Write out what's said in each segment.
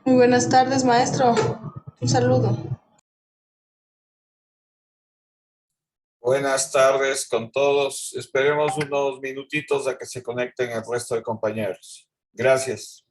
Muy buenas tardes, maestro. Un saludo. Buenas tardes con todos. Esperemos unos minutitos a que se conecten el resto de compañeros. Gracias.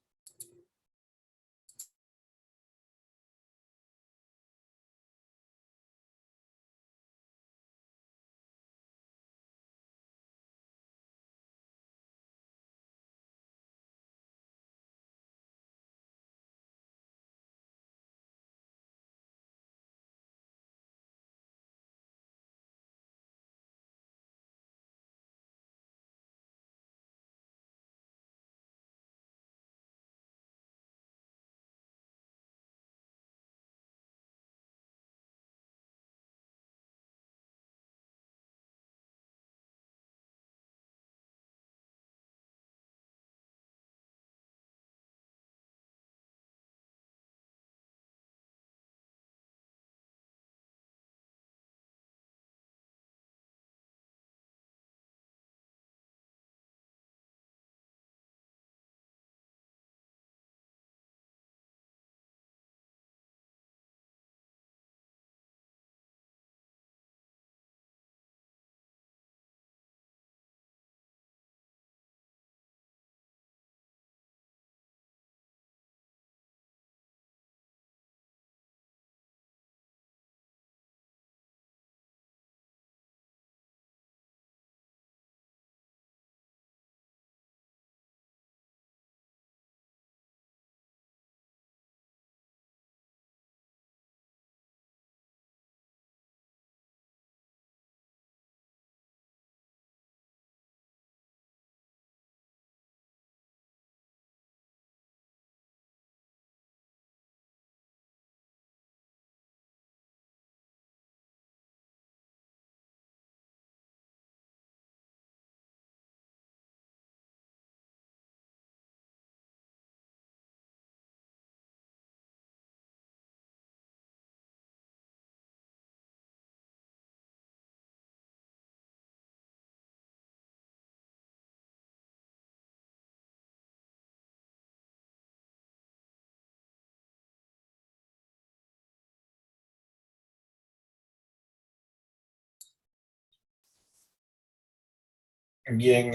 Bien,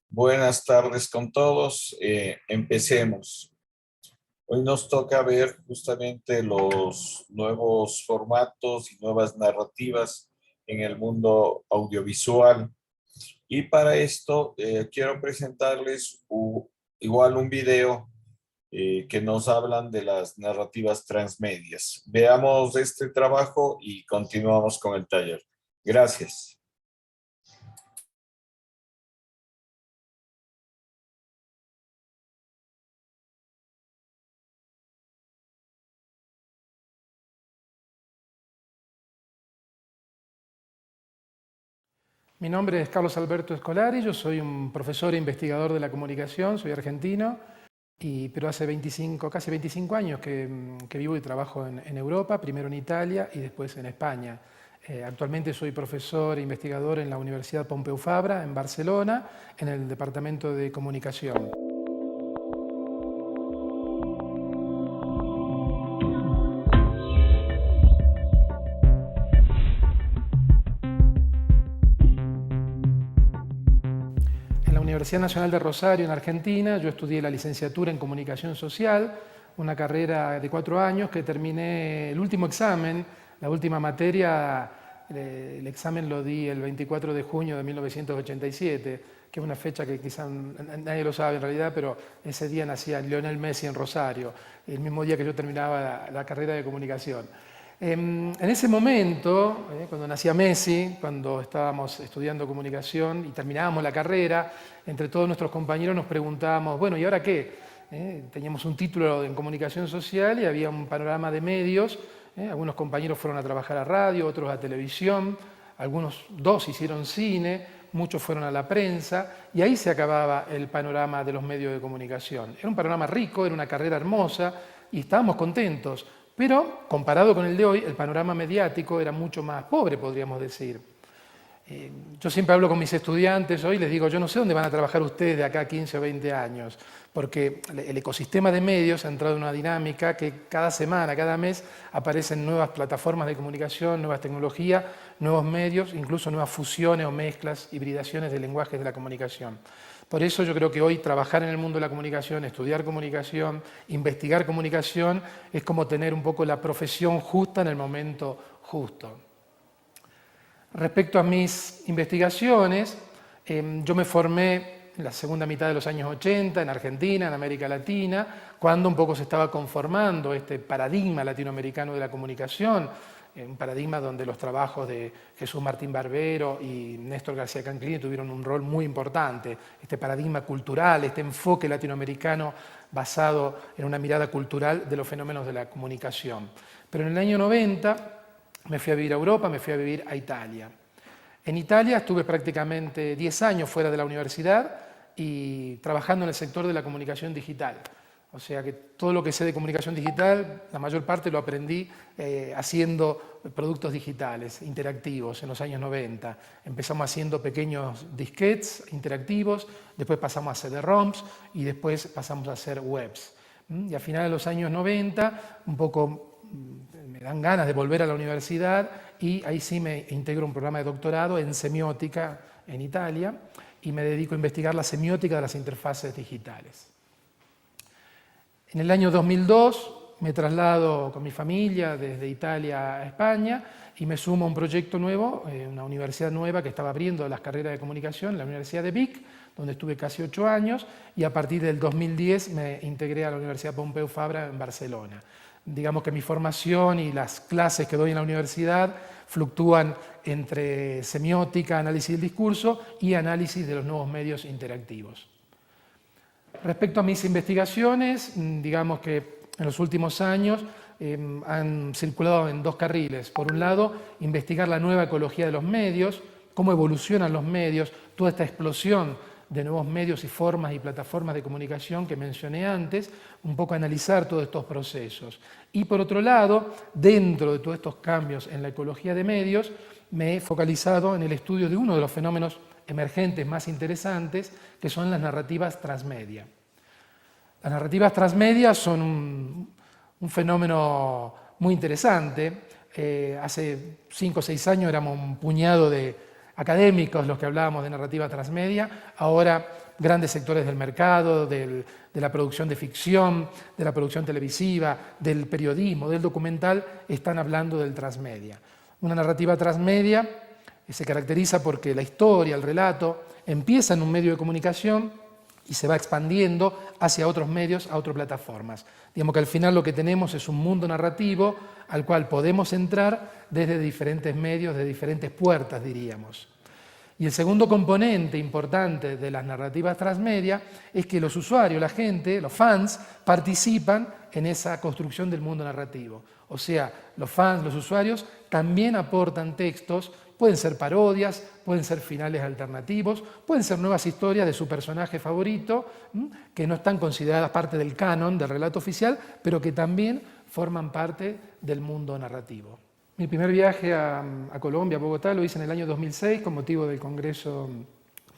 buenas tardes con todos. Empecemos. Hoy nos toca ver justamente los nuevos formatos y nuevas narrativas en el mundo audiovisual. Y para esto quiero presentarles igual un video que nos hablan de las narrativas transmedias. Veamos este trabajo y continuamos con el taller. Gracias. Mi nombre es Carlos Alberto Escolari, yo soy un profesor e investigador de la comunicación, soy argentino, pero hace casi 25 años que vivo y trabajo en Europa, primero en Italia y después en España. Actualmente soy profesor e investigador en la Universidad Pompeu Fabra, en Barcelona, en el Departamento de Comunicación. En la Universidad Nacional de Rosario, en Argentina, yo estudié la licenciatura en Comunicación Social, una carrera de 4 años que terminé el último examen, la última materia, el examen lo di el 24 de junio de 1987, que es una fecha que quizá nadie lo sabe en realidad, pero ese día nacía Lionel Messi en Rosario, el mismo día que yo terminaba la carrera de comunicación. En ese momento, cuando nacía Messi, cuando estábamos estudiando comunicación y terminábamos la carrera, entre todos nuestros compañeros nos preguntábamos, bueno, ¿y ahora qué? Teníamos un título en comunicación social y había un panorama de medios. Algunos compañeros fueron a trabajar a radio, otros a televisión, dos hicieron cine, muchos fueron a la prensa, y ahí se acababa el panorama de los medios de comunicación. Era un panorama rico, era una carrera hermosa, y estábamos contentos. Pero, comparado con el de hoy, el panorama mediático era mucho más pobre, podríamos decir. Yo siempre hablo con mis estudiantes hoy, les digo, yo no sé dónde van a trabajar ustedes de acá a 15 o 20 años, porque el ecosistema de medios ha entrado en una dinámica que cada semana, cada mes, aparecen nuevas plataformas de comunicación, nuevas tecnologías, nuevos medios, incluso nuevas fusiones o mezclas, hibridaciones de lenguajes de la comunicación. Por eso yo creo que hoy trabajar en el mundo de la comunicación, estudiar comunicación, investigar comunicación, es como tener un poco la profesión justa en el momento justo. Respecto a mis investigaciones, yo me formé en la segunda mitad de los años 80 en Argentina, en América Latina, cuando un poco se estaba conformando este paradigma latinoamericano de la comunicación, un paradigma donde los trabajos de Jesús Martín Barbero y Néstor García Canclini tuvieron un rol muy importante, este paradigma cultural, este enfoque latinoamericano basado en una mirada cultural de los fenómenos de la comunicación. Pero en el año 90 me fui a vivir a Europa, me fui a vivir a Italia. En Italia estuve prácticamente 10 años fuera de la universidad y trabajando en el sector de la comunicación digital. O sea que todo lo que sé de comunicación digital, la mayor parte lo aprendí haciendo productos digitales, interactivos, en los años 90. Empezamos haciendo pequeños disquetes interactivos, después pasamos a CD-ROMs y después pasamos a hacer webs. Y a finales de los años 90, un poco me dan ganas de volver a la universidad y ahí sí me integro un programa de doctorado en semiótica en Italia y me dedico a investigar la semiótica de las interfaces digitales. En el año 2002 me traslado con mi familia desde Italia a España y me sumo a un proyecto nuevo, una universidad nueva que estaba abriendo las carreras de comunicación, la Universidad de Vic, donde estuve casi 8 años y a partir del 2010 me integré a la Universidad Pompeu Fabra en Barcelona. Digamos que mi formación y las clases que doy en la universidad fluctúan entre semiótica, análisis del discurso y análisis de los nuevos medios interactivos. Respecto a mis investigaciones, digamos que en los últimos años han circulado en dos carriles. Por un lado, investigar la nueva ecología de los medios, cómo evolucionan los medios, toda esta explosión de nuevos medios y formas y plataformas de comunicación que mencioné antes, un poco analizar todos estos procesos. Y por otro lado, dentro de todos estos cambios en la ecología de medios, me he focalizado en el estudio de uno de los fenómenos emergentes más interesantes, que son las narrativas transmedia. Las narrativas transmedia son un fenómeno muy interesante. Hace 5 o 6 años éramos un puñado de académicos los que hablábamos de narrativa transmedia, ahora grandes sectores del mercado, de la producción de ficción, de la producción televisiva, del periodismo, del documental, están hablando del transmedia. Una narrativa transmedia se caracteriza porque la historia, el relato, empieza en un medio de comunicación y se va expandiendo hacia otros medios, a otras plataformas. Digamos que al final lo que tenemos es un mundo narrativo al cual podemos entrar desde diferentes medios, de diferentes puertas, diríamos. Y el segundo componente importante de las narrativas transmedia es que los usuarios, la gente, los fans, participan en esa construcción del mundo narrativo. O sea, los fans, los usuarios, también aportan textos, pueden ser parodias, pueden ser finales alternativos, pueden ser nuevas historias de su personaje favorito, que no están consideradas parte del canon, del relato oficial, pero que también forman parte del mundo narrativo. Mi primer viaje a Colombia, a Bogotá, lo hice en el año 2006 con motivo del Congreso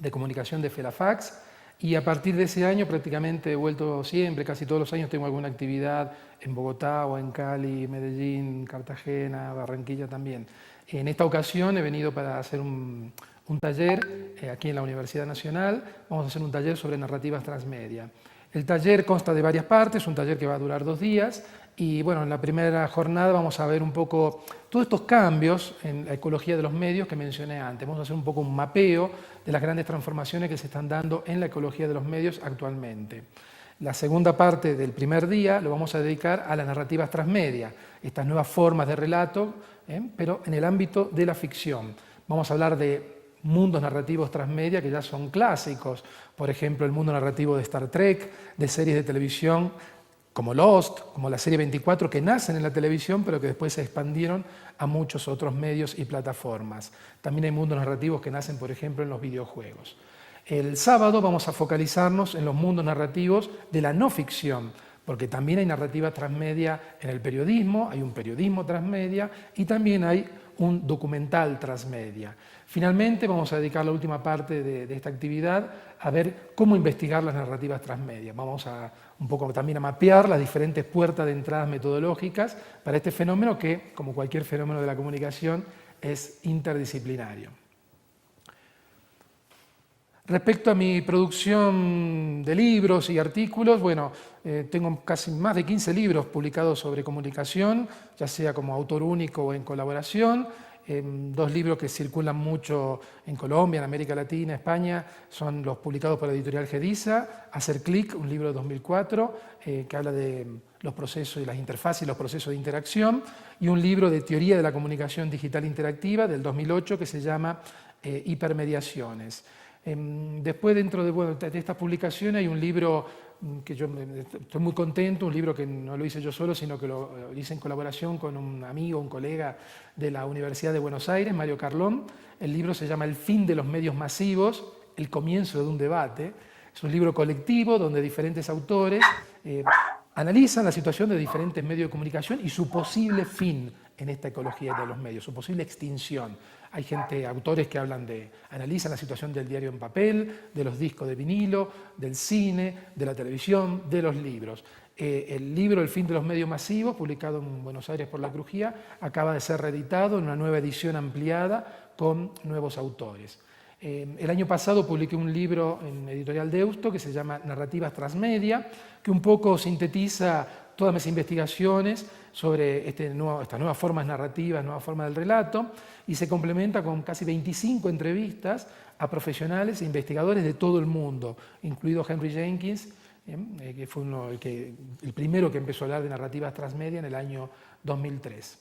de Comunicación de FELAFAX y a partir de ese año prácticamente he vuelto siempre, casi todos los años tengo alguna actividad en Bogotá o en Cali, Medellín, Cartagena, Barranquilla también. En esta ocasión he venido para hacer un taller aquí en la Universidad Nacional, vamos a hacer un taller sobre narrativas transmedia. El taller consta de varias partes, un taller que va a durar 2 días y bueno, en la primera jornada vamos a ver un poco todos estos cambios en la ecología de los medios que mencioné antes. Vamos a hacer un poco un mapeo de las grandes transformaciones que se están dando en la ecología de los medios actualmente. La segunda parte del primer día lo vamos a dedicar a las narrativas transmedia, estas nuevas formas de relato, pero en el ámbito de la ficción. Vamos a hablar de mundos narrativos transmedia que ya son clásicos, por ejemplo el mundo narrativo de Star Trek, de series de televisión como Lost, como la serie 24, que nacen en la televisión pero que después se expandieron a muchos otros medios y plataformas. También hay mundos narrativos que nacen, por ejemplo, en los videojuegos. El sábado vamos a focalizarnos en los mundos narrativos de la no ficción, porque también hay narrativa transmedia en el periodismo, hay un periodismo transmedia y también hay un documental transmedia. Finalmente vamos a dedicar la última parte de esta actividad a ver cómo investigar las narrativas transmedia. Vamos a un poco también a mapear las diferentes puertas de entradas metodológicas para este fenómeno que, como cualquier fenómeno de la comunicación, es interdisciplinario. Respecto a mi producción de libros y artículos, bueno, tengo casi más de 15 libros publicados sobre comunicación, ya sea como autor único o en colaboración. 2 libros que circulan mucho en Colombia, en América Latina, España, son los publicados por la editorial Gediza. Hacer Clic, un libro de 2004, que habla de los procesos y las interfaces y los procesos de interacción, y un libro de teoría de la comunicación digital interactiva del 2008 que se llama Hipermediaciones. Después, dentro de estas publicaciones, hay un libro que yo estoy muy contento, un libro que no lo hice yo solo, sino que lo hice en colaboración con un amigo, un colega de la Universidad de Buenos Aires, Mario Carlón. El libro se llama El fin de los medios masivos, el comienzo de un debate. Es un libro colectivo donde diferentes autores analizan la situación de diferentes medios de comunicación y su posible fin en esta ecología de los medios, su posible extinción. Hay autores que analizan la situación del diario en papel, de los discos de vinilo, del cine, de la televisión, de los libros. El libro El fin de los medios masivos, publicado en Buenos Aires por La Crujía, acaba de ser reeditado en una nueva edición ampliada con nuevos autores. El año pasado publiqué un libro en Editorial Deusto que se llama Narrativas Transmedia, que un poco sintetiza todas mis investigaciones sobre estas nuevas formas narrativas, nuevas formas del relato, y se complementa con casi 25 entrevistas a profesionales e investigadores de todo el mundo, incluido Henry Jenkins, que fue el primero que empezó a hablar de narrativas transmedia en el año 2003.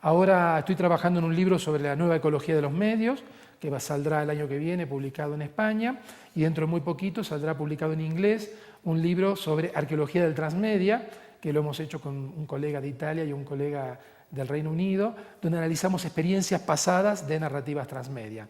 Ahora estoy trabajando en un libro sobre la nueva ecología de los medios, que saldrá el año que viene, publicado en España, y dentro de muy poquito saldrá publicado en inglés un libro sobre arqueología del transmedia, que lo hemos hecho con un colega de Italia y un colega del Reino Unido, donde analizamos experiencias pasadas de narrativas transmedia.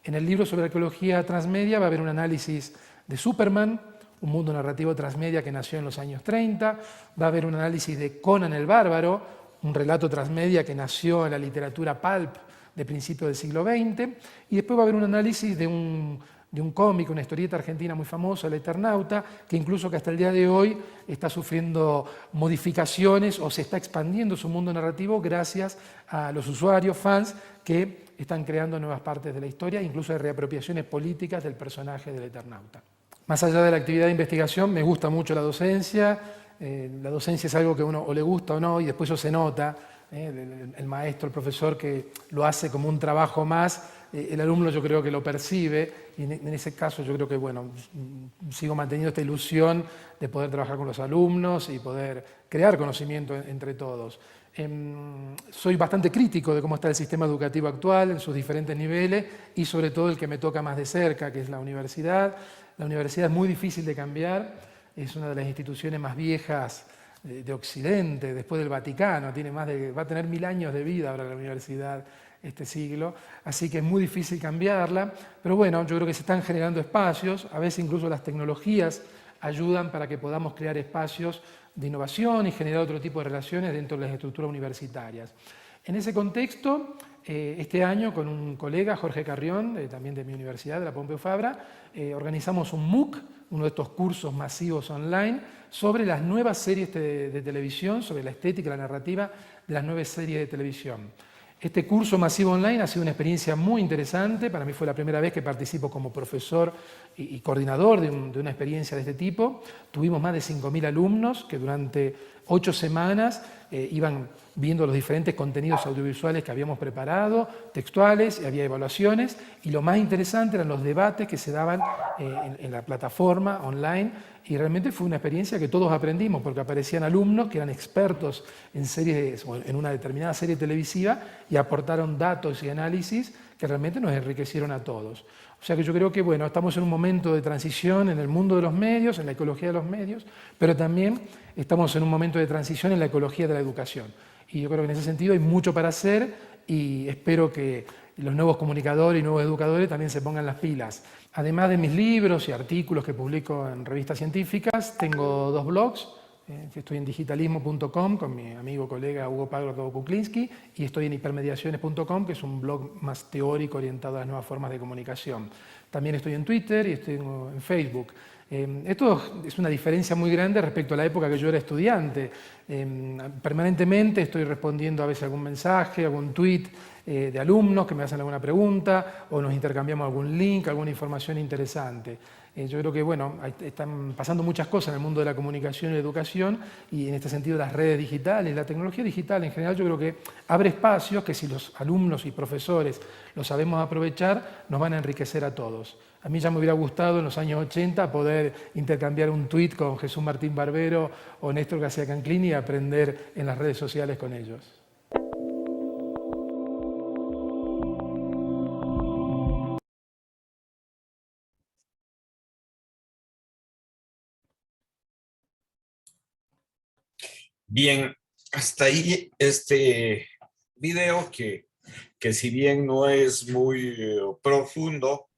En el libro sobre arqueología transmedia va a haber un análisis de Superman, un mundo narrativo transmedia que nació en los años 30, va a haber un análisis de Conan el Bárbaro, un relato transmedia que nació en la literatura pulp de principios del siglo XX, y después va a haber un análisis de un cómic, una historieta argentina muy famosa, El Eternauta, que incluso que hasta el día de hoy está sufriendo modificaciones o se está expandiendo su mundo narrativo gracias a los usuarios, fans, que están creando nuevas partes de la historia, incluso de reapropiaciones políticas del personaje del Eternauta. Más allá de la actividad de investigación, me gusta mucho la docencia. La docencia es algo que a uno o le gusta o no, y después eso se nota. El maestro, el profesor que lo hace como un trabajo más, el alumno yo creo que lo percibe, y en ese caso yo creo que sigo manteniendo esta ilusión de poder trabajar con los alumnos y poder crear conocimiento entre todos. Soy bastante crítico de cómo está el sistema educativo actual en sus diferentes niveles y sobre todo el que me toca más de cerca, que es la universidad. La universidad es muy difícil de cambiar, es una de las instituciones más viejas de Occidente, después del Vaticano, va a tener 1000 años de vida ahora la universidad este siglo, así que es muy difícil cambiarla, pero bueno, yo creo que se están generando espacios, a veces incluso las tecnologías ayudan para que podamos crear espacios de innovación y generar otro tipo de relaciones dentro de las estructuras universitarias. En ese contexto, este año con un colega, Jorge Carrión, también de mi universidad, de la Pompeu Fabra, organizamos un MOOC, uno de estos cursos masivos online, sobre las nuevas series de televisión, sobre la estética y la narrativa de las nuevas series de televisión. Este curso masivo online ha sido una experiencia muy interesante, para mí fue la primera vez que participo como profesor y coordinador de una experiencia de este tipo. Tuvimos más de 5.000 alumnos que durante 8 semanas iban viendo los diferentes contenidos audiovisuales que habíamos preparado, textuales, y había evaluaciones, y lo más interesante eran los debates que se daban en la plataforma online, y realmente fue una experiencia que todos aprendimos, porque aparecían alumnos que eran expertos en series o en una determinada serie televisiva y aportaron datos y análisis que realmente nos enriquecieron a todos. O sea que yo creo que estamos en un momento de transición en el mundo de los medios, en la ecología de los medios, pero también estamos en un momento de transición en la ecología de la educación. Y yo creo que en ese sentido hay mucho para hacer y espero que los nuevos comunicadores y nuevos educadores también se pongan las pilas. Además de mis libros y artículos que publico en revistas científicas, tengo 2 blogs. Estoy en digitalismo.com con mi amigo colega Hugo Pardo Kuklinski y estoy en hipermediaciones.com, que es un blog más teórico orientado a las nuevas formas de comunicación. También estoy en Twitter y estoy en Facebook. Esto es una diferencia muy grande respecto a la época que yo era estudiante. Permanentemente estoy respondiendo a veces algún mensaje, algún tweet de alumnos que me hacen alguna pregunta o nos intercambiamos algún link, alguna información interesante. Yo creo que bueno, están pasando muchas cosas en el mundo de la comunicación y la educación y en este sentido las redes digitales, la tecnología digital en general yo creo que abre espacios que si los alumnos y profesores los sabemos aprovechar nos van a enriquecer a todos. A mí ya me hubiera gustado en los años 80 poder intercambiar un tuit con Jesús Martín Barbero o Néstor García Canclini y aprender en las redes sociales con ellos. Bien, hasta ahí este video que si bien no es muy profundo,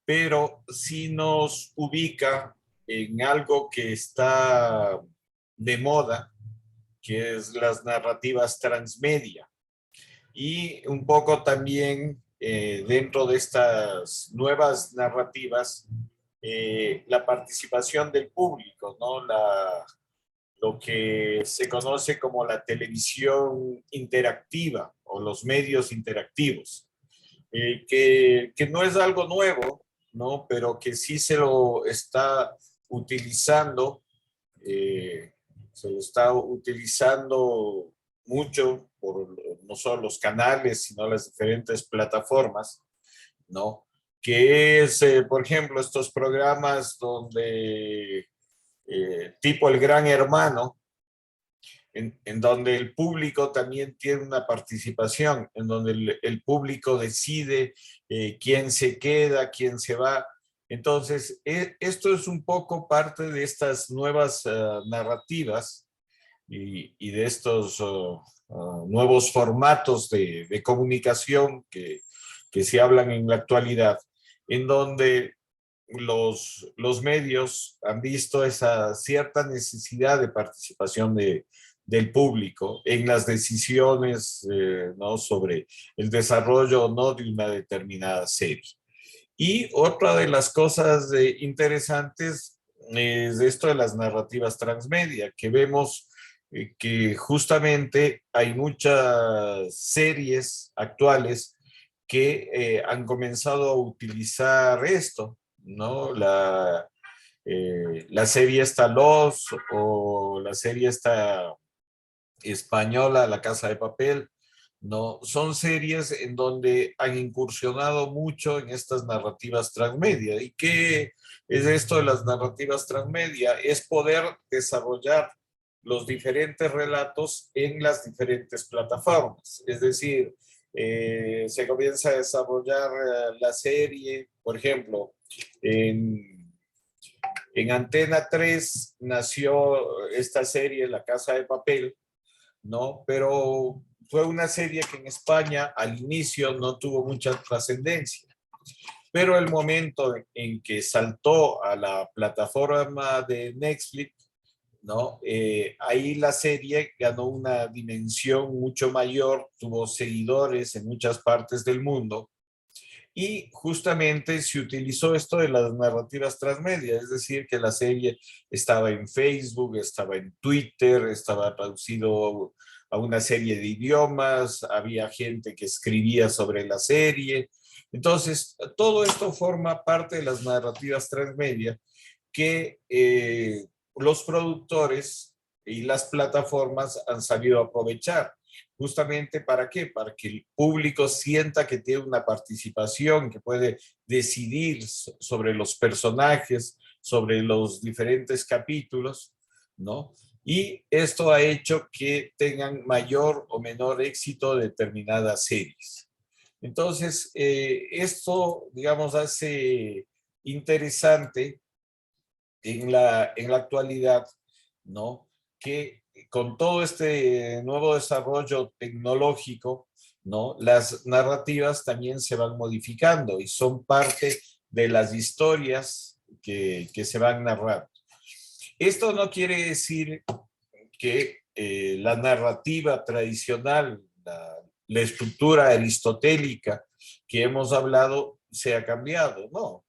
pero sí nos ubica en algo que está de moda, que es las narrativas transmedia. Y un poco también dentro de estas nuevas narrativas, la participación del público, ¿no? Lo que se conoce como la televisión interactiva o los medios interactivos, que no es algo nuevo, ¿no? Pero que sí se lo está utilizando, se lo está utilizando mucho por no solo los canales, sino las diferentes plataformas, ¿no? Que es, por ejemplo, estos programas donde tipo El Gran Hermano, en donde el público también tiene una participación, en donde el público decide quién se queda, quién se va. Entonces, esto es un poco parte de estas nuevas narrativas y de estos nuevos formatos de comunicación que se hablan en la actualidad, en donde los medios han visto esa cierta necesidad de participación del público en las decisiones, ¿no? Sobre el desarrollo o no de una determinada serie. Y otra de las cosas interesantes es esto de las narrativas transmedia, que vemos que justamente hay muchas series actuales que han comenzado a utilizar esto, ¿no? La serie esta Los o la serie esta española La Casa de Papel, ¿no? Son series en donde han incursionado mucho en estas narrativas transmedia. ¿Y qué es esto de las narrativas transmedia? Es poder desarrollar los diferentes relatos en las diferentes plataformas. Es decir, se comienza a desarrollar la serie, por ejemplo, en Antena 3 nació esta serie, La Casa de Papel, ¿no? Pero fue una serie que en España al inicio no tuvo mucha trascendencia. Pero el momento en que saltó a la plataforma de Netflix, ¿no? Ahí la serie ganó una dimensión mucho mayor, tuvo seguidores en muchas partes del mundo y justamente se utilizó esto de las narrativas transmedia, es decir, que la serie estaba en Facebook, estaba en Twitter, estaba traducido a una serie de idiomas, había gente que escribía sobre la serie. Entonces, todo esto forma parte de las narrativas transmedia que los productores y las plataformas han sabido aprovechar. Justamente ¿para qué? Para que el público sienta que tiene una participación, que puede decidir sobre los personajes, sobre los diferentes capítulos, ¿no? Y esto ha hecho que tengan mayor o menor éxito determinadas series. Entonces, esto, digamos, hace interesante en la actualidad, ¿no? Que con todo este nuevo desarrollo tecnológico, ¿no? Las narrativas también se van modificando y son parte de las historias que se van narrando. Esto no quiere decir que la narrativa tradicional, la estructura aristotélica que hemos hablado se ha cambiado, ¿no?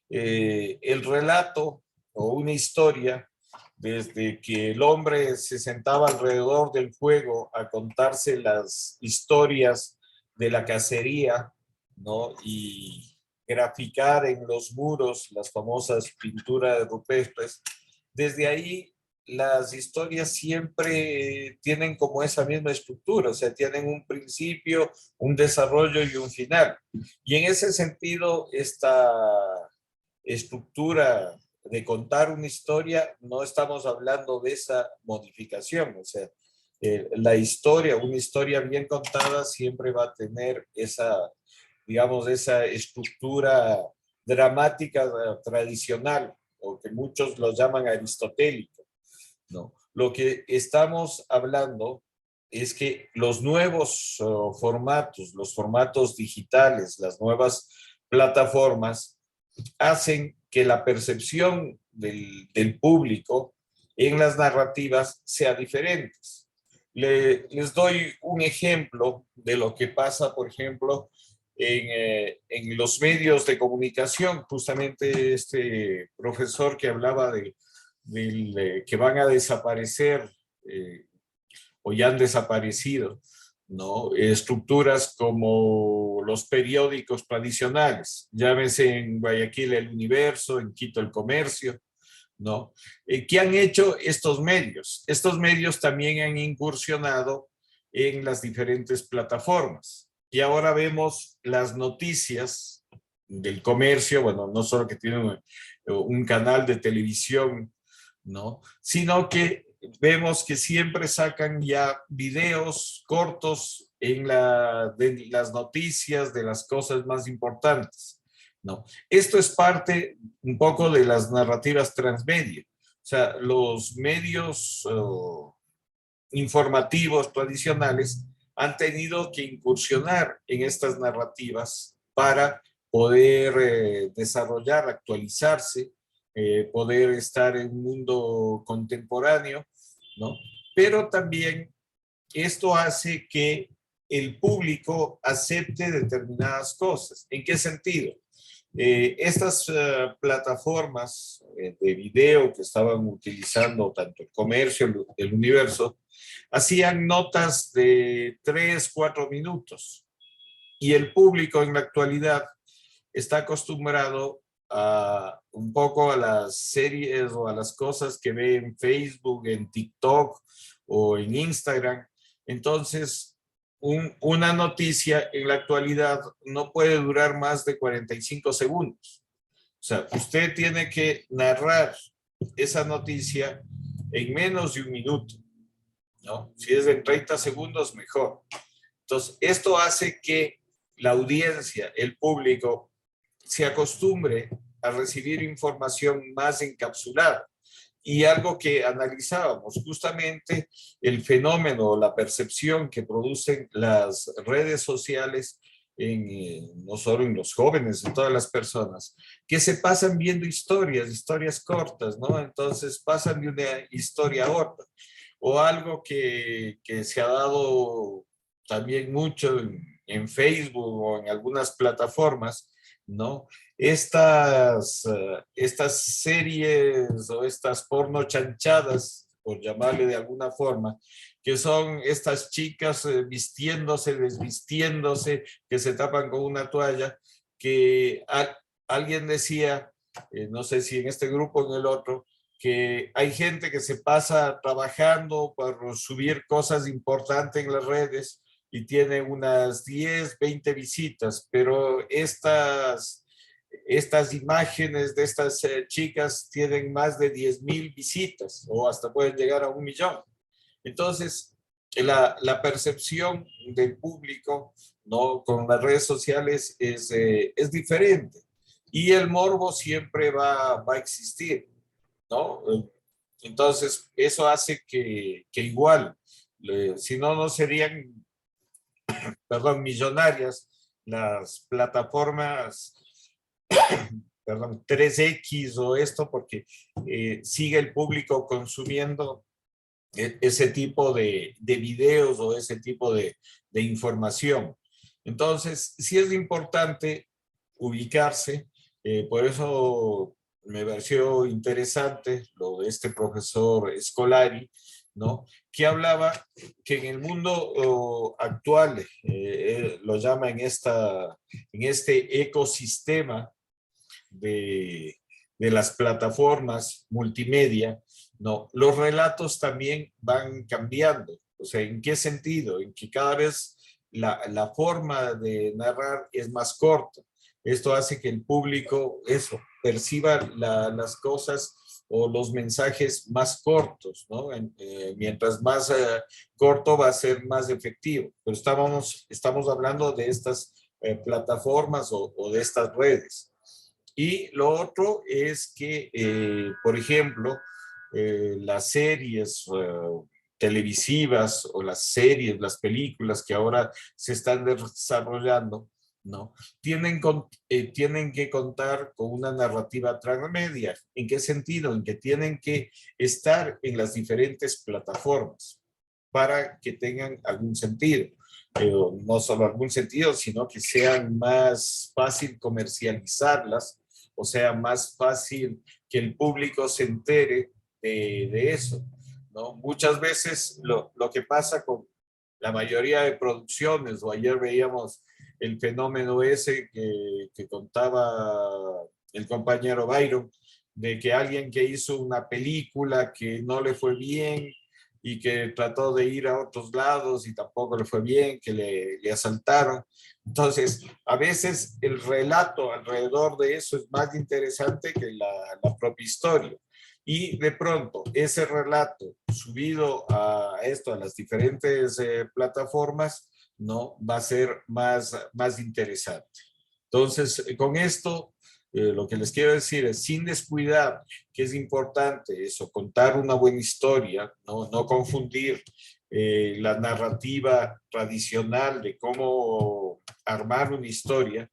El relato o una historia, desde que el hombre se sentaba alrededor del fuego a contarse las historias de la cacería, ¿no? Y graficar en los muros las famosas pinturas rupestres, desde ahí las historias siempre tienen como esa misma estructura, o sea, tienen un principio, un desarrollo y un final. Y en ese sentido, esta estructura de contar una historia, no estamos hablando de esa modificación, o sea, la historia, una historia bien contada siempre va a tener esa, digamos, esa estructura dramática tradicional, o que muchos lo llaman aristotélico, ¿no? Lo que estamos hablando es que los nuevos formatos, los formatos digitales, las nuevas plataformas, hacen que la percepción del público en las narrativas sea diferente. Les doy un ejemplo de lo que pasa, por ejemplo, en los medios de comunicación. Justamente este profesor que hablaba que van a desaparecer o ya han desaparecido, ¿no? Estructuras como los periódicos tradicionales, llámese en Guayaquil El Universo, en Quito El Comercio, ¿no? ¿Qué han hecho estos medios? Estos medios también han incursionado en las diferentes plataformas y ahora vemos las noticias del comercio, bueno, no solo que tienen un canal de televisión, ¿no? Sino que vemos que siempre sacan ya videos cortos de las noticias, de las cosas más importantes, ¿no? Esto es parte un poco de las narrativas transmedia. O sea, los medios informativos tradicionales han tenido que incursionar en estas narrativas para poder desarrollar, actualizarse, poder estar en un mundo contemporáneo, ¿no? Pero también esto hace que el público acepte determinadas cosas. ¿En qué sentido? Estas plataformas de video que estaban utilizando tanto el comercio, el universo, hacían notas de 3, 4 minutos. Y el público en la actualidad está acostumbrado a un poco a las series o a las cosas que ve en Facebook, en TikTok o en Instagram. Entonces, una noticia en la actualidad no puede durar más de 45 segundos. O sea, usted tiene que narrar esa noticia en menos de un minuto, ¿no? Si es de 30 segundos, mejor. Entonces, esto hace que la audiencia, el público, se acostumbre a recibir información más encapsulada. Y algo que analizábamos, justamente el fenómeno, la percepción que producen las redes sociales, no solo en los jóvenes, en todas las personas, que se pasan viendo historias cortas, ¿no? Entonces pasan de una historia a otra. O algo que se ha dado también mucho en Facebook o en algunas plataformas, ¿no? Estas series o estas porno chanchadas, por llamarle de alguna forma, que son estas chicas vistiéndose, desvistiéndose, que se tapan con una toalla, que alguien decía, no sé si en este grupo o en el otro, que hay gente que se pasa trabajando para subir cosas importantes en las redes y tiene unas 10, 20 visitas, pero estas imágenes de estas chicas tienen más de 10,000 visitas o hasta pueden llegar a 1,000,000. Entonces, la percepción del público, ¿no? Con las redes sociales es diferente y el morbo siempre va a existir, ¿no? Entonces, eso hace que igual, si no, no serían, perdón, millonarias las plataformas, perdón, 3X o esto, porque sigue el público consumiendo ese tipo de videos o ese tipo de información. Entonces, sí es importante ubicarse, por eso me pareció interesante lo de este profesor Scolari, ¿no? Que hablaba que en el mundo actual, lo llama en este ecosistema de las plataformas multimedia, ¿no? Los relatos también van cambiando. O sea, ¿en qué sentido? En que cada vez la forma de narrar es más corta. Esto hace que el público, perciba las cosas o los mensajes más cortos, ¿no? Mientras más corto va a ser más efectivo. Pero estamos hablando de estas plataformas o de estas redes. Y lo otro es que, por ejemplo, las series televisivas o las películas que ahora se están desarrollando, ¿no? Tienen que contar con una narrativa transmedia. ¿En qué sentido? En que tienen que estar en las diferentes plataformas para que tengan algún sentido. No solo algún sentido, sino que sean más fácil comercializarlas, o sea, más fácil que el público se entere de eso, ¿no? Muchas veces lo que pasa con la mayoría de producciones, o ayer veíamos el fenómeno ese que contaba el compañero Byron, de que alguien que hizo una película que no le fue bien y que trató de ir a otros lados y tampoco le fue bien, que le asaltaron. Entonces, a veces el relato alrededor de eso es más interesante que la propia historia. Y de pronto, ese relato subido a esto, a las diferentes plataformas, ¿no? Va a ser más interesante. Entonces, con esto, lo que les quiero decir es, sin descuidar, que es importante eso, contar una buena historia, no confundir la narrativa tradicional de cómo armar una historia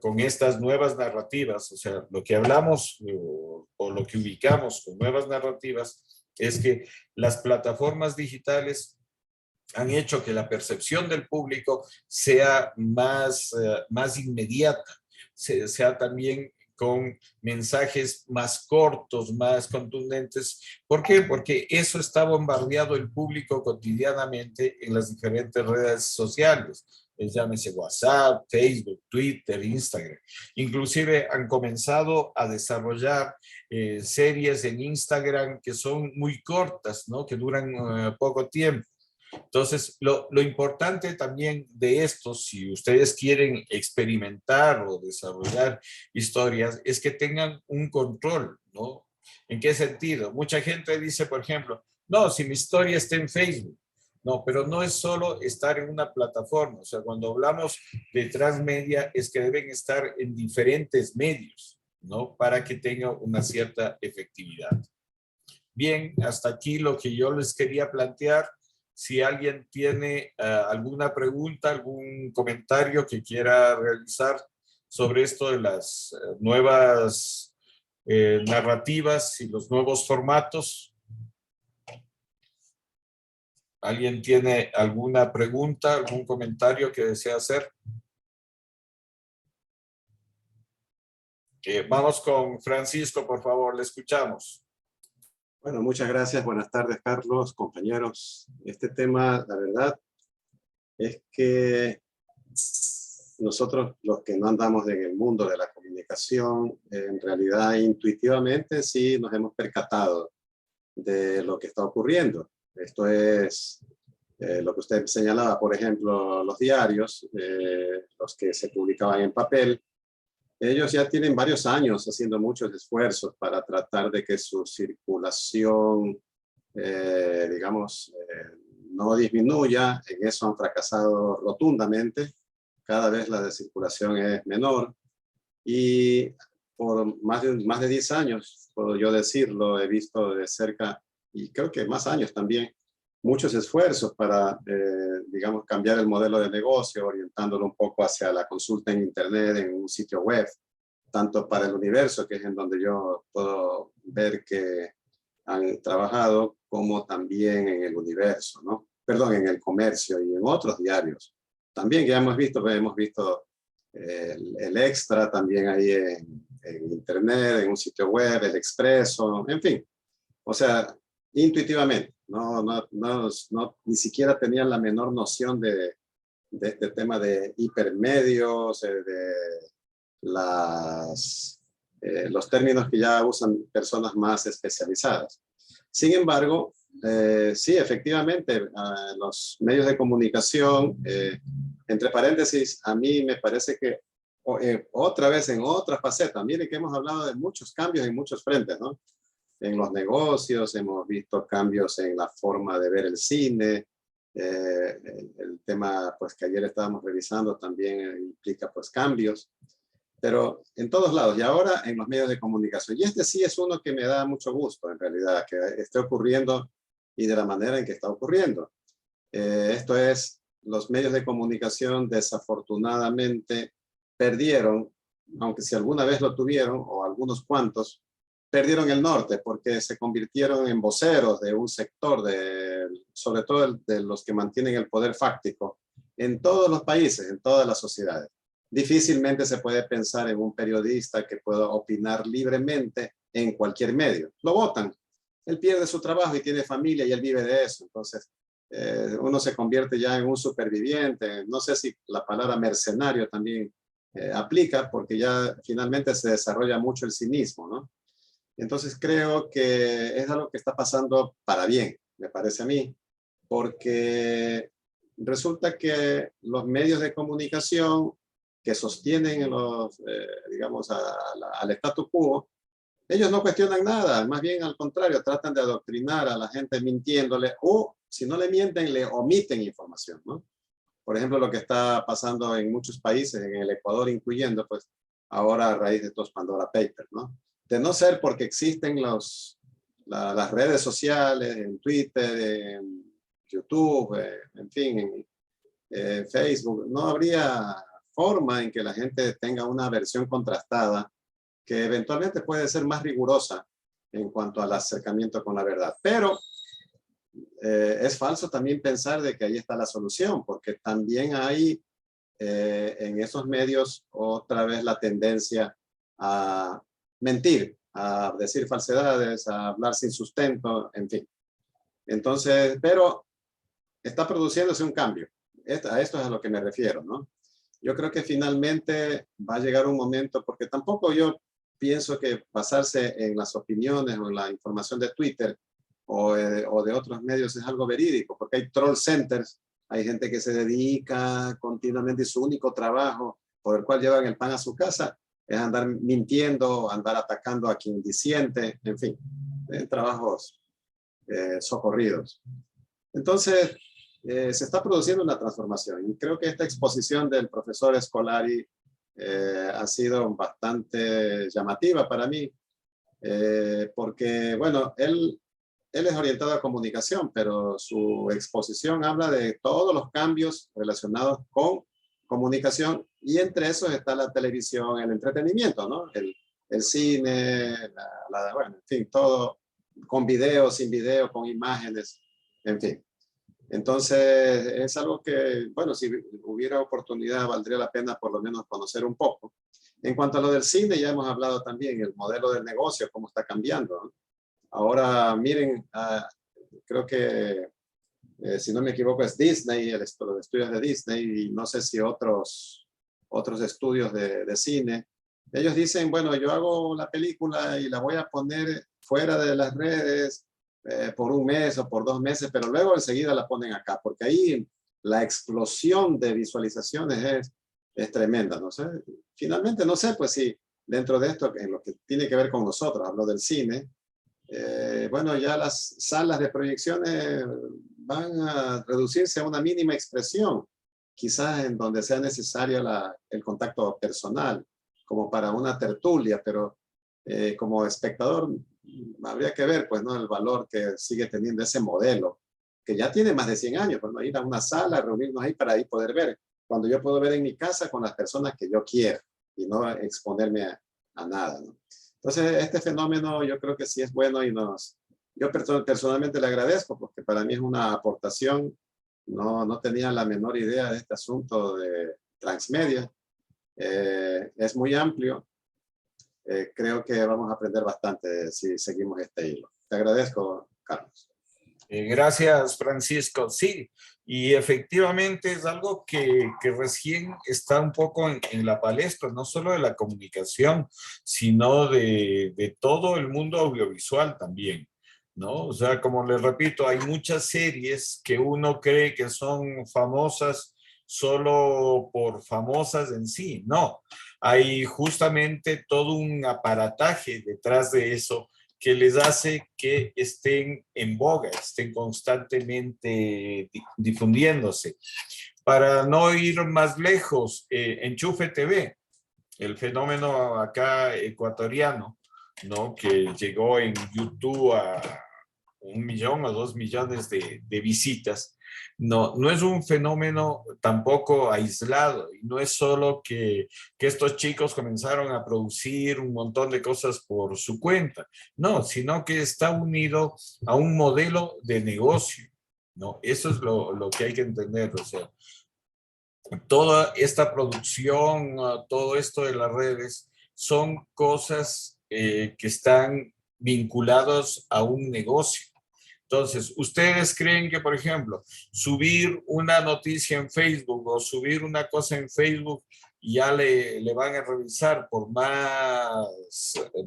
con estas nuevas narrativas. O sea, lo que hablamos o lo que ubicamos con nuevas narrativas es que las plataformas digitales han hecho que la percepción del público sea más inmediata, sea también con mensajes más cortos, más contundentes. ¿Por qué? Porque eso está bombardeado el público cotidianamente en las diferentes redes sociales. Llámese WhatsApp, Facebook, Twitter, Instagram. Inclusive han comenzado a desarrollar series en Instagram que son muy cortas, ¿no? Que duran poco tiempo. Entonces, lo importante también de esto, si ustedes quieren experimentar o desarrollar historias, es que tengan un control, ¿no? ¿En qué sentido? Mucha gente dice, por ejemplo, no, si mi historia está en Facebook. No, pero no es solo estar en una plataforma. O sea, cuando hablamos de transmedia, es que deben estar en diferentes medios, ¿no? Para que tenga una cierta efectividad. Bien, hasta aquí lo que yo les quería plantear. Si alguien tiene alguna pregunta, algún comentario que quiera realizar sobre esto de las nuevas narrativas y los nuevos formatos. ¿Alguien tiene alguna pregunta, algún comentario que desea hacer? Vamos con Francisco, por favor, le escuchamos. Bueno, muchas gracias. Buenas tardes, Carlos, compañeros. Este tema, la verdad, es que nosotros, los que no andamos en el mundo de la comunicación, en realidad, intuitivamente, sí nos hemos percatado de lo que está ocurriendo. Esto es lo que usted señalaba, por ejemplo, los diarios, los que se publicaban en papel. Ellos ya tienen varios años haciendo muchos esfuerzos para tratar de que su circulación, digamos, no disminuya. En eso han fracasado rotundamente. Cada vez la circulación es menor. Y por más de 10 años, puedo yo decirlo, he visto de cerca, y creo que más años también, muchos esfuerzos para, digamos, cambiar el modelo de negocio, orientándolo un poco hacia la consulta en Internet, en un sitio web, tanto para el Universo, que es en donde yo puedo ver que han trabajado, como también en el Universo, ¿no? Perdón, en el Comercio y en otros diarios. También ya hemos visto el Extra también ahí en Internet, en un sitio web, el Expreso, en fin. O sea, intuitivamente, ni siquiera tenían la menor noción de este tema de hipermedios, de los términos que ya usan personas más especializadas. Sin embargo, sí, efectivamente, los medios de comunicación, entre paréntesis, a mí me parece que otra vez en otra faceta, mire que hemos hablado de muchos cambios en muchos frentes, ¿no? En los negocios hemos visto cambios en la forma de ver el cine, el tema pues que ayer estábamos revisando también implica pues cambios, pero en todos lados y ahora en los medios de comunicación. Y este sí es uno que me da mucho gusto en realidad, que esté ocurriendo y de la manera en que está ocurriendo. Esto es, los medios de comunicación desafortunadamente perdieron, aunque si alguna vez lo tuvieron, o algunos cuantos, perdieron el norte porque se convirtieron en voceros de un sector, sobre todo de los que mantienen el poder fáctico en todos los países, en todas las sociedades. Difícilmente se puede pensar en un periodista que pueda opinar libremente en cualquier medio. Lo votan. Él pierde su trabajo y tiene familia y él vive de eso. Entonces, uno se convierte ya en un superviviente. No sé si la palabra mercenario también aplica, porque ya finalmente se desarrolla mucho el cinismo, ¿no? Entonces creo que es algo que está pasando para bien, me parece a mí, porque resulta que los medios de comunicación que sostienen digamos, al statu quo, ellos no cuestionan nada, más bien al contrario, tratan de adoctrinar a la gente mintiéndole, o si no le mienten, le omiten información, ¿no? Por ejemplo, lo que está pasando en muchos países, en el Ecuador incluyendo, pues ahora a raíz de estos Pandora Papers, ¿no? De no ser porque existen las redes sociales, en Twitter, en YouTube, en fin, en Facebook, no habría forma en que la gente tenga una versión contrastada que eventualmente puede ser más rigurosa en cuanto al acercamiento con la verdad. Pero es falso también pensar de que ahí está la solución, porque también hay en esos medios otra vez la tendencia a mentir, a decir falsedades, a hablar sin sustento, en fin. Entonces, pero está produciéndose un cambio. A esto es a lo que me refiero, ¿no? Yo creo que finalmente va a llegar un momento, porque tampoco yo pienso que basarse en las opiniones o en la información de Twitter o de otros medios es algo verídico, porque hay troll centers, hay gente que se dedica continuamente y su único trabajo por el cual llevan el pan a su casa es andar mintiendo, andar atacando a quien disiente, en fin, trabajos socorridos. Entonces, se está produciendo una transformación y creo que esta exposición del profesor Scolari ha sido bastante llamativa para mí, porque, bueno, él es orientado a comunicación, pero su exposición habla de todos los cambios relacionados con comunicación y entre esos está la televisión, el entretenimiento, ¿no? El cine, bueno, en fin, todo con video, sin video, con imágenes, en fin. Entonces, es algo que, bueno, si hubiera oportunidad, valdría la pena por lo menos conocer un poco. En cuanto a lo del cine, ya hemos hablado también, el modelo del negocio, cómo está cambiando, ¿no? Ahora, miren, creo que, si no me equivoco, es Disney, los estudios de Disney, y no sé si otros estudios de cine. Ellos dicen, bueno, yo hago la película y la voy a poner fuera de las redes por un mes o por 2 meses, pero luego enseguida la ponen acá, porque ahí la explosión de visualizaciones es tremenda, ¿no sé? Finalmente, no sé, pues si dentro de esto, en lo que tiene que ver con nosotros, hablo del cine, bueno, ya las salas de proyecciones van a reducirse a una mínima expresión, quizás en donde sea necesario el contacto personal, como para una tertulia, pero como espectador habría que ver, pues, ¿no? El valor que sigue teniendo ese modelo, que ya tiene más de 100 años, pues, ¿no? Ir a una sala, reunirnos ahí para ahí poder ver, cuando yo puedo ver en mi casa con las personas que yo quiero y no exponerme a nada, ¿no? Entonces, este fenómeno yo creo que sí es bueno y nos Yo personalmente le agradezco porque para mí es una aportación. No tenía la menor idea de este asunto de transmedia. Es muy amplio. Creo que vamos a aprender bastante si seguimos este hilo. Te agradezco, Carlos. Gracias, Francisco. Sí, y efectivamente es algo que recién está un poco en la palestra, no solo de la comunicación, sino de todo el mundo audiovisual también, ¿no? O sea, como les repito, hay muchas series que uno cree que son famosas solo por famosas en sí. No, hay justamente todo un aparataje detrás de eso que les hace que estén en boga, estén constantemente difundiéndose. Para no ir más lejos, Enchufe TV, el fenómeno acá ecuatoriano, ¿no? Que llegó en YouTube a 1 millón o 2 millones de visitas. No es un fenómeno tampoco aislado y no es solo que estos chicos comenzaron a producir un montón de cosas por su cuenta, no, sino que está unido a un modelo de negocio, ¿no? Eso es lo que hay que entender, o sea, toda esta producción, todo esto de las redes, son cosas que están vinculados a un negocio. Entonces, ¿ustedes creen que, por ejemplo, subir una noticia en Facebook o subir una cosa en Facebook ya le van a revisar por más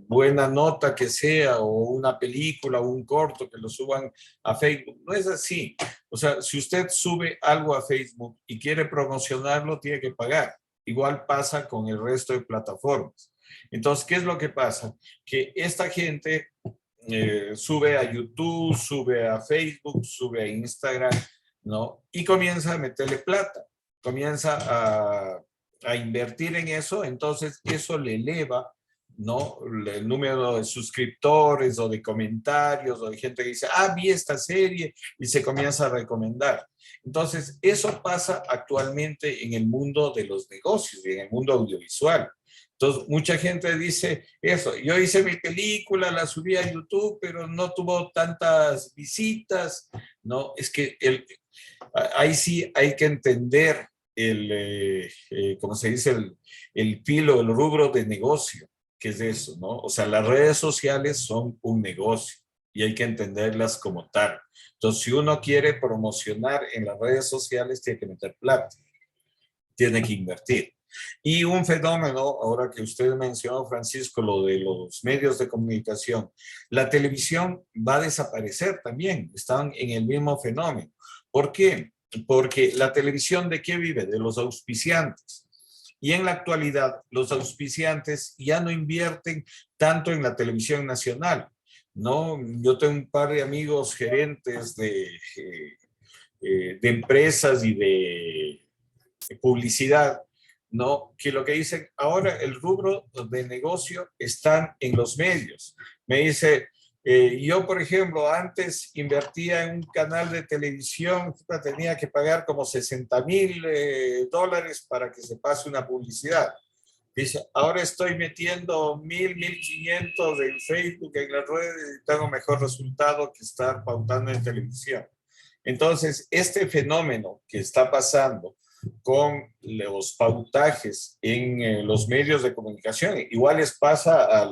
buena nota que sea, o una película o un corto que lo suban a Facebook? No es así. O sea, si usted sube algo a Facebook y quiere promocionarlo, tiene que pagar. Igual pasa con el resto de plataformas. Entonces, ¿qué es lo que pasa? Que esta gente sube a YouTube, sube a Facebook, sube a Instagram, ¿no? Y comienza a meterle plata, comienza a invertir en eso, entonces eso le eleva, ¿no? El número de suscriptores o de comentarios o de gente que dice, ah, vi esta serie y se comienza a recomendar. Entonces, eso pasa actualmente en el mundo de los negocios y en el mundo audiovisual. Entonces, mucha gente dice eso. Yo hice mi película, la subí a YouTube, pero no tuvo tantas visitas. No, es que ahí sí hay que entender ¿cómo se dice? El filo, el rubro de negocio, que es eso, ¿no? O sea, las redes sociales son un negocio y hay que entenderlas como tal. Entonces, si uno quiere promocionar en las redes sociales, tiene que meter plata, tiene que invertir. Y un fenómeno, ahora que usted mencionó, Francisco, lo de los medios de comunicación, la televisión va a desaparecer también, están en el mismo fenómeno. ¿Por qué? Porque la televisión, ¿de qué vive? De los auspiciantes. Y en la actualidad, los auspiciantes ya no invierten tanto en la televisión nacional, ¿no? Yo tengo un par de amigos gerentes de empresas y de publicidad, ¿no? Que lo que dicen, ahora el rubro de negocio están en los medios. Me dice, yo, por ejemplo, antes invertía en un canal de televisión, tenía que pagar como $60,000 para que se pase una publicidad. Dice, ahora estoy metiendo 1,500 en Facebook, en las redes, y tengo mejor resultado que estar pautando en televisión. Entonces, este fenómeno que está pasando con los pautajes en los medios de comunicación, igual les pasa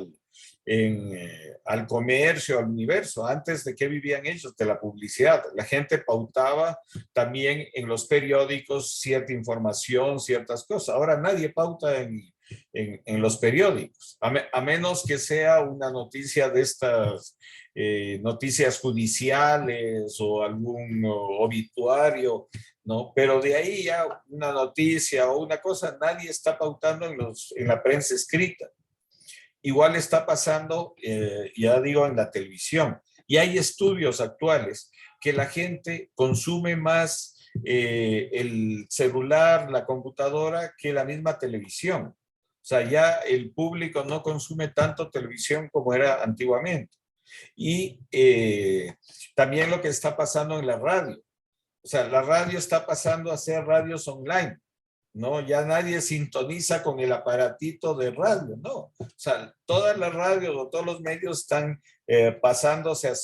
al comercio, al universo. Antes, ¿de qué vivían ellos? De la publicidad. La gente pautaba también en los periódicos cierta información, ciertas cosas. Ahora nadie pauta en los periódicos, a menos que sea una noticia de estas noticias judiciales o algún obituario, ¿no? Pero de ahí ya una noticia o una cosa, nadie está pautando en la prensa escrita. Igual está pasando, ya digo, en la televisión. Y hay estudios actuales que la gente consume más el celular, la computadora, que la misma televisión. O sea, ya el público no consume tanto televisión como era antiguamente. Y también lo que está pasando en la radio. O sea, la radio está pasando a ser radios online, ¿no? Ya nadie sintoniza con el aparatito de radio, ¿no? O sea, todas las radios o todos los medios están pasándose a ser